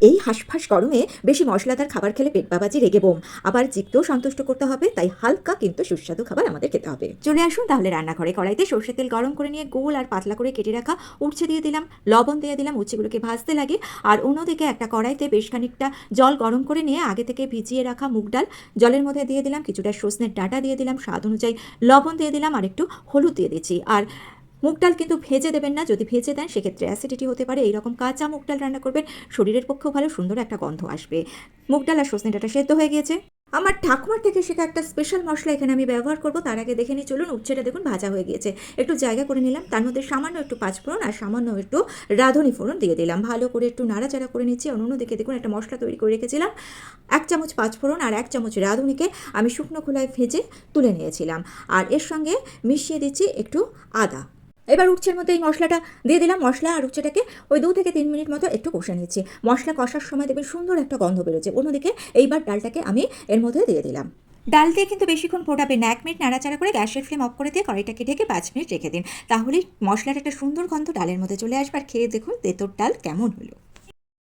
এই হাঁসফাঁস গরমে বেশি মশলাদার খাবার খেলে পেট বাবাজি রেগে বোম। আবার জিভকেও সন্তুষ্ট করতে হবে, তাই হালকা কিন্তু সুস্বাদু খাবার আমাদের খেতে হবে। চলে আসুন তাহলে রান্নাঘরে। কড়াইতে সর্ষের তেল গরম করে নিয়ে গোল আর পাতলা করে কেটে রাখা উচ্ছে দিয়ে দিলাম, লবণ দিয়ে দিলাম, উচ্ছেগুলোকে ভাজতে লাগে। আর অন্যদিকে একটা কড়াইতে বেশ খানিকটা জল গরম করে নিয়ে আগে থেকে ভিজিয়ে রাখা মুগ ডাল জলের মধ্যে দিয়ে দিলাম, কিছুটা সজনের ডাঁটা দিয়ে দিলাম, স্বাদ অনুযায়ী লবণ দিয়ে দিলাম, আর একটু হলুদ দিয়ে দিচ্ছি। আর মুগ ডাল কিন্তু ভেজে দেবেন না, যদি ভেজে দেন সেক্ষেত্রে অ্যাসিডিটি হতে পারে। এইরকম কাঁচা মুগ ডাল রান্না করবেন, শরীরের পক্ষেও ভালো, সুন্দর একটা গন্ধ আসবে। মুগ ডাল আর সজনে ডাঁটা সেদ্ধ হয়ে গিয়েছে। আমার ঠাকুমার থেকে শেখা একটা স্পেশাল মশলা এখানে আমি ব্যবহার করব। তার আগে দেখে নিই, চলুন। উচ্ছেটা দেখুন ভাজা হয়ে গিয়েছে, একটু জায়গা করে নিলাম, তার মধ্যে সামান্য একটু পাঁচফোড়ন আর সামান্য একটু রাঁধুনি ফোড়ন দিয়ে দিলাম, ভালো করে একটু নাড়াচাড়া করে নিচ্ছি। অন্যদিকে দেখুন একটা মশলা তৈরি করে রেখেছিলাম, 1 চামচ পাঁচফোড়ন আর 1 চামচ রাঁধুনিকে আমি শুকনো খোলায় ভেজে তুলে নিয়েছিলাম, আর এর সঙ্গে মিশিয়ে দিচ্ছি একটু আদা। এবার উচ্ছের মধ্যে এই মশলাটা দিয়ে দিলাম, মশলা আর উচ্ছেটাকে ওই 2 থেকে 3 মিনিট মতো একটু কষে নিচ্ছি। মশলা কষার সময় দেখবেন সুন্দর একটা গন্ধ বেরোচ্ছে। অন্যদিকে এইবার ডালটাকে আমি এর মধ্যে দিয়ে দিলাম। ডাল দিয়ে কিন্তু বেশিক্ষণ ফোটাবেন না, 1 মিনিট নাড়াচাড়া করে গ্যাসের ফ্লেম অফ করে দিয়ে কড়াইটাকে ঢেকে 5 মিনিট রেখে দিন। তাহলেই মশলার একটা সুন্দর গন্ধ ডালের মধ্যে চলে আসবে। আর খেয়ে দেখুন তেঁতুর ডাল কেমন হলো।